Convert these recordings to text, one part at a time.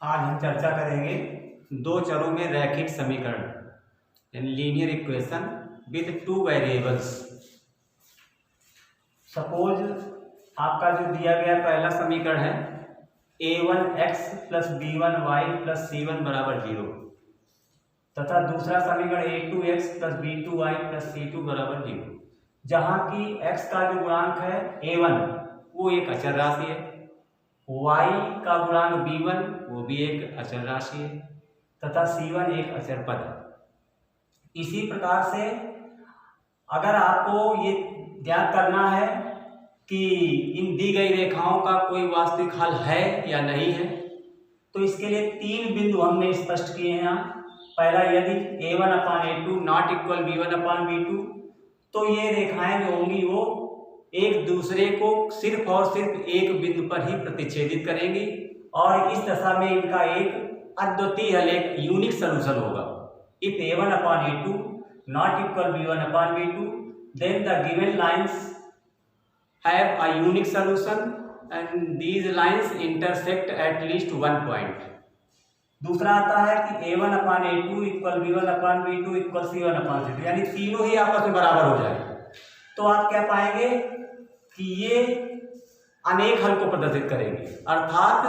आज हम चर्चा करेंगे दो चरों में रैखिक समीकरण linear equation with two variables. Suppose आपका जो दिया गया पहला समीकरण है a1x + b1y + c1 = 0 तथा दूसरा समीकरण a2x + b2y + c2 = 0, जहाँ की x का जो गुणांक है a1 वो एक अचर राशि है, y का गुणांक b1 वो भी एक अचर राशि है तथा c1 एक अचर पद है। इसी प्रकार से अगर आपको ये ज्ञात करना है कि इन दी गई रेखाओं का कोई वास्तविक हल है या नहीं है, तो इसके लिए तीन बिंदु हमने स्पष्ट किए हैं। पहला, यदि a1/a2 ≠ b1/b2, तो ये रेखाएं जो होंगी वो एक दूसरे को सिर्फ और सिर्फ एक बिंदु पर ही प्रतिच्छेदित करेंगी और इस दशा में इनका एक अद्वितीय हल, एक यूनिक सॉल्यूशन होगा। If a1/a2 ≠ b1/b2, then the given lines have a unique solution and these lines intersect at least one point. दूसरा आता है कि a1/a2 = b1/b2 = c1/c2, यानी तीनों ही आपस में बराबर हो जाए, तो आप क्या पाएंगे कि ये अनेक हल को प्रदर्शित करेंगे, अर्थात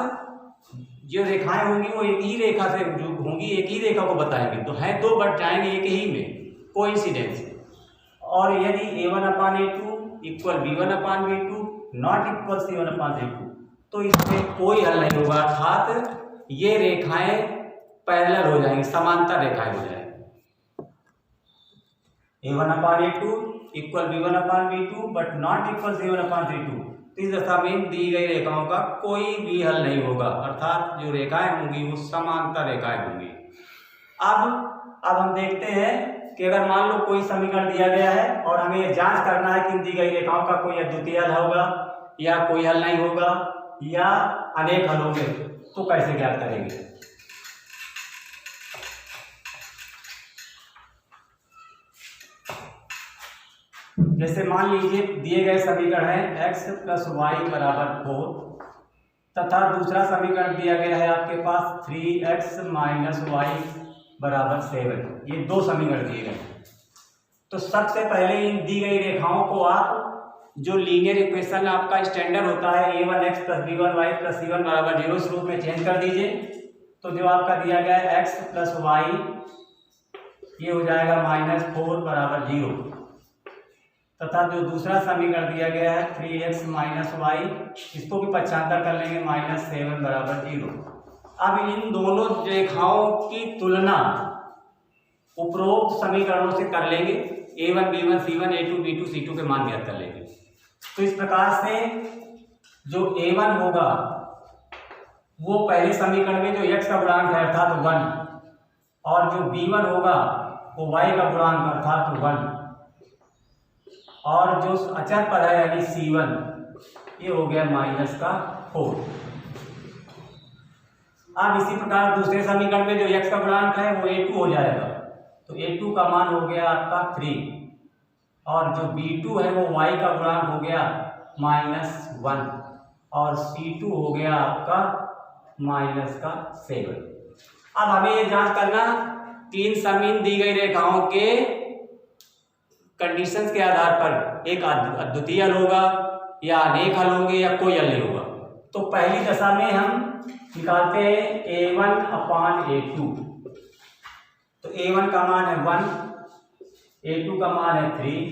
जो रेखाएं होंगी वो एक ही रेखा से जो होंगी एक ही रेखा को बताएंगे, तो है दो बट जाएंगे एक ही में, कोइंसिडेंस। और यदि a1/a2 = b1/b2 ≠ c1/c2, तो इसमें कोई हल नहीं होगा, अर्थात ये रेखाएं पैरेलल हो जाएंगी, समांतर रेखाएं हो जाएंगी। a1/a2 = b1/b2 but not equal c1/c2, इस दशा में दी गई रेखाओं का कोई भी हल नहीं होगा, अर्थात जो रेखाएं होंगी वो समांतर रेखाएं होंगी। अब हम देखते हैं कि अगर मान लो कोई समीकरण दिया गया है और हमें यह जांच करना है कि दी गई रेखाओं का कोई अद्वितीय हल होगा या कोई हल नहीं होगा या अनेक हल होंगे, तो कैसे ज्ञात करेंगे। जैसे मान लीजिए दिए गए समीकरण है x + y = 4 तथा दूसरा समीकरण दिया गया है आपके पास 3x - y = 7। ये दो समीकरण दिए गए। तो सबसे पहले इन दी गई रेखाओं को आप जो लीनियर इक्वेशन आपका स्टैंडर्ड होता है a1x + b1y + c1 = 0 रूप में चेंज कर दीजिए। तो जो आपका दिया गया है x + y ये हो जाएगा -4 = 0 तथा जो दूसरा समीकरण दिया गया है 3x - y, इसको भी पक्षांतर कर लेंगे, -7 = 0। अब इन दोनों रेखाओं की तुलना उपरोक्त समीकरणों से कर लेंगे, a1 b1 c1 a2 b2 c2 के मान ज्ञात कर लेंगे। तो इस प्रकार से जो a1 होगा वो पहले समीकरण में जो x का गुणांक है अर्थात 1, और जो b1 होगा वो y का गुणांक अर्थात 1, और जो अचर पद है यानी c1 ये हो गया -4। अब इसी प्रकार दूसरे समीकरण में जो x का गुणांक है वो a2 हो जाएगा, तो a2 का मान हो गया आपका 3, और जो b2 है वो y का गुणांक हो गया -1 और c2 हो गया आपका -7। अब हमें ये जांच करना तीन समीन दी गई रेखाओं के कंडीशंस के आधार पर एक अद्वितीय हल होगा या अनेक हल होंगे या कोई हल नहीं होगा। तो पहली दशा में हम निकालते हैं a1/a2, तो a1 का मान है 1, a2 का मान है 3,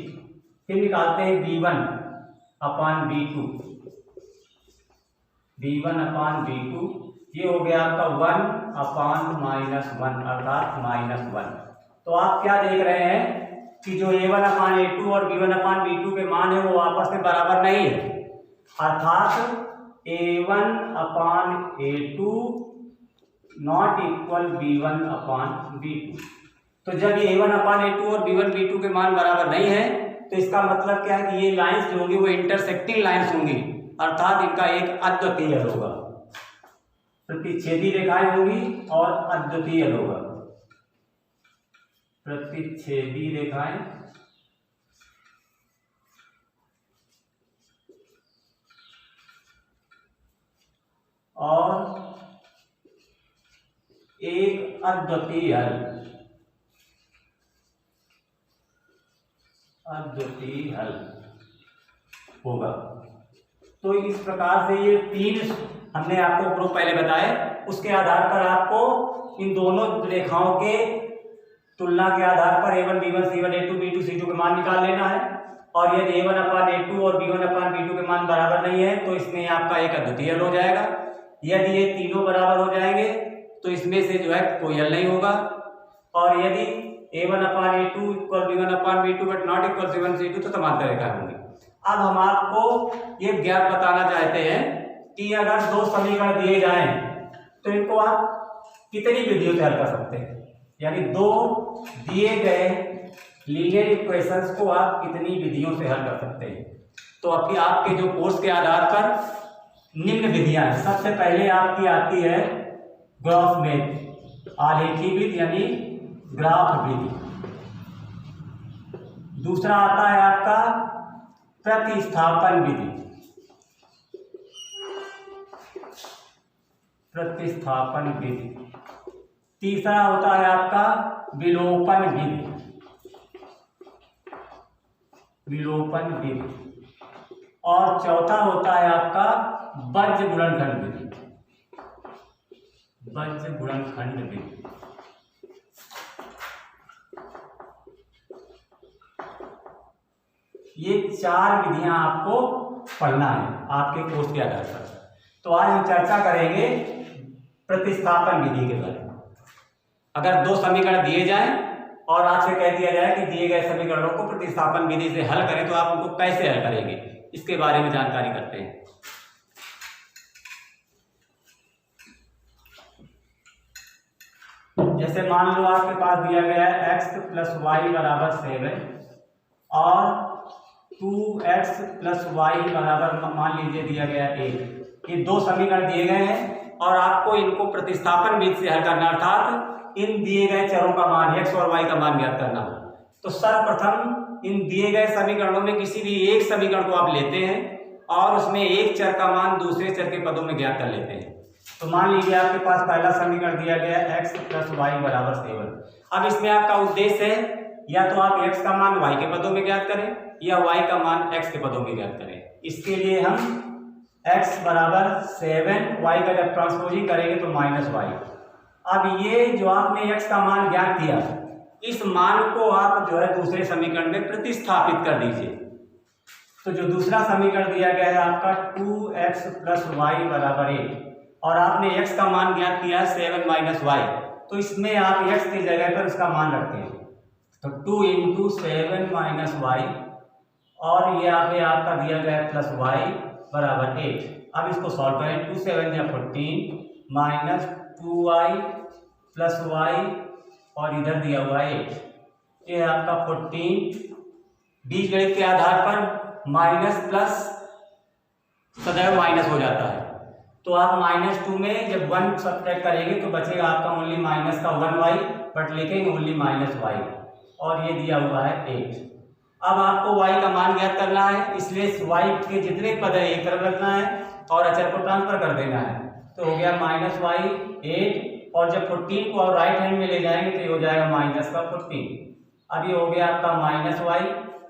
फिर निकालते हैं b1/b2, b1/b2 ये हो गया आपका 1/-1 अर्थात -1। तो आप क्या देख रहे हैं कि जो a1/a2 और b1/b2 के मान है वो आपस में बराबर नहीं है, अर्थात a1/a2 ≠ b1/b2। तो जब ये a1/a2 और b1/b2 के मान बराबर नहीं है तो इसका मतलब क्या है कि ये लाइंस जो होंगी वो इंटरसेक्टिंग लाइंस होंगी, अर्थात इनका एक अद्वितीय हल होगा, प्रतिच्छेदी रेखाएं होंगी और अद्वितीय हल होगा, प्रतिच्छेदी रेखाएं और अद्वितीय हल, अद्वितीय हल होगा। तो इस प्रकार से ये तीन हमने आपको प्रूफ पहले बताए, उसके आधार पर आपको इन दोनों रेखाओं के तुलना के आधार पर a1 b1 c1 a2 b2 c2 के मान निकाल लेना है। और यदि a1 अपान a2 और b1 अपान b2 के मान बराबर नहीं है तो इसमें आपका एक अद्वितीय हल हो जाएगा। यदि ये तीनों बराबर हो जाएंगे तो इसमें से जो है कोई हल नहीं होगा। और यदि a1 upon a2 equal b1 upon b2 but not equal c1 c2 तो समांतर रेखा होंगी। अब हम आपको ये ज्ञात बताना चाहते हैं कि अगर दो समीकरण दिए जाएं तो इनको आप कितनी विधियों से हल कर सकते हैं, यानी दो दिए गए लीनियर इक्वेशंस को आप कितनी विधियों से हल कर सकते हैं। तो अभी आपके जो कोर्स के आधार पर निम्न विधियां हैं। सबसे पहले आपकी आती है ग्राफ मेथ, आलेखी विधि यानी ग्राफ विधि। दूसरा आता है आपका प्रतिस्थापन विधि, प्रतिस्थापन विधि। तीसरा होता है आपका विलोपन विधि, विलोपन विधि। और चौथा होता है आपका बज्र गुणनखंड विधि, बज्र गुणनखंड विधि। ये चार विधियां आपको पढ़ना है आपके कोर्स के आधार पर। तो आज हम चर्चा करेंगे प्रतिस्थापन विधि के बारे में। अगर दो समीकरण दिए जाएं और आपसे कह दिया जाए कि दिए गए समीकरणों को प्रतिस्थापन विधि से हल करें तो आप उनको कैसे हल करेंगे, इसके बारे में जानकारी करते हैं। जैसे मान लो आपके पास दिया गया है x प्लस वाई बराबर 7 और 2x प्लस वाई बराबर मान लीजिए दिया गया 1। ये दो समीकरण दिए गए हैं और आपको इनको प्रतिस्थापन विधि से हल करना, अर्थात इन दिए गए चरों का मान x और y का मान ज्ञात करना। तो सर्वप्रथम इन दिए गए समीकरणों में किसी भी एक समीकरण को आप लेते हैं और उसमें एक चर का मान दूसरे चर के पदों में ज्ञात कर लेते हैं। तो मान लीजिए आपके पास पहला समीकरण दिया गया है x प्लस वाई बराबर 7। अब इसमें आपका उद्देश्य है या तो आप x का मान y के पदों में ज्ञात करें या y का मान x के पदों में ज्ञात करें। इसके लिए हम x बराबर 7 y का जब ट्रांसपोजिंग करेंगे तो माइनस वाई। अब ये जो आपने x का मान ज्ञात किया, इस मान को आप जो है दूसरे समीकरण में प्रतिस्थापित कर दीजिए। तो जो दूसरा समीकरण दिया गया है आपका 2x प्लस वाई बराबर 8 और आपने x का मान ज्ञात किया है 7 माइनस वाई, तो इसमें आप x की जगह पर उसका मान रखते हैं। तो 2 इंटू 7 माइनस वाई और ये आपका दिया गया प्लस वाई बराबर 8। अब इसको सॉल्व करें। 2 7 या 14 माइनस 2y प्लस वाई और इधर दिया हुआ 8। ये आपका 14 बीजगणित के आधार पर माइनस प्लस सदैव माइनस हो जाता है। तो आप -2 में जब 1 सब्ट्रैक्ट करेंगे तो बचेगा आपका ओनली माइनस का 1y, बट लिखेंगे ओनली -y और ये दिया हुआ है 8। अब आपको y का मान ज्ञात करना है, इसलिए y के जितने पद है एक तरफ रखना है और अचर को ट्रांसफर कर देना है। तो हो गया -y 8 और जब 14 को आप राइट हैंड में ले जाएंगे तो ये हो जाएगा माइनस का 14। अब ये हो गया आपका -y।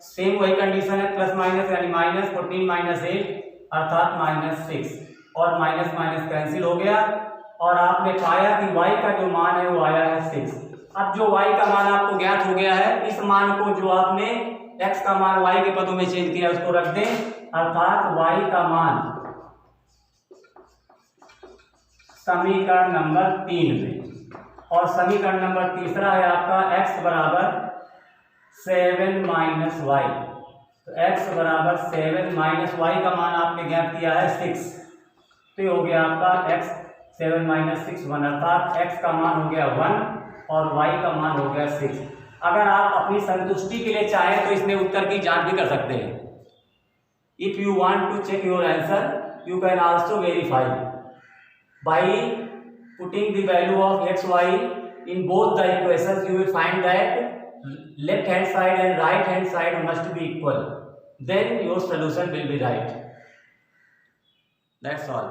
सेम वही कंडीशन है प्लस माइनस यानी -14 माइनस 8 अर्थात -6 और माइनस माइनस कैंसिल हो गया और आपने पाया कि y का जो मान है वो आया है 6। अब जो y का मान आपको ज्ञात हो गया है, इस मान को जो आपने x का मान y के पदों में चेंज किया उसको रख दें, अर्थात y का मान समीकरण नंबर 3 में। और समीकरण नंबर तीसरा है आपका x बराबर 7 माइनस वाई। तो x बराबर 7 माइनस वाई का मान आपने ज्ञात किया है 6। तो ये हो गया आपका x 7 माइनस 6 1 अर्थात x का मान हो गया 1 और y का मान हो गया 6। अगर आप अपनी संतुष्टि के लिए चाहें तो इसमें उत्तर की जांच भी कर सकते हैं। If you want to check your answer you can also verify by putting the value of x y in both the equations. You will find that left hand side and right hand side must be equal, then your solution will be right. That's all.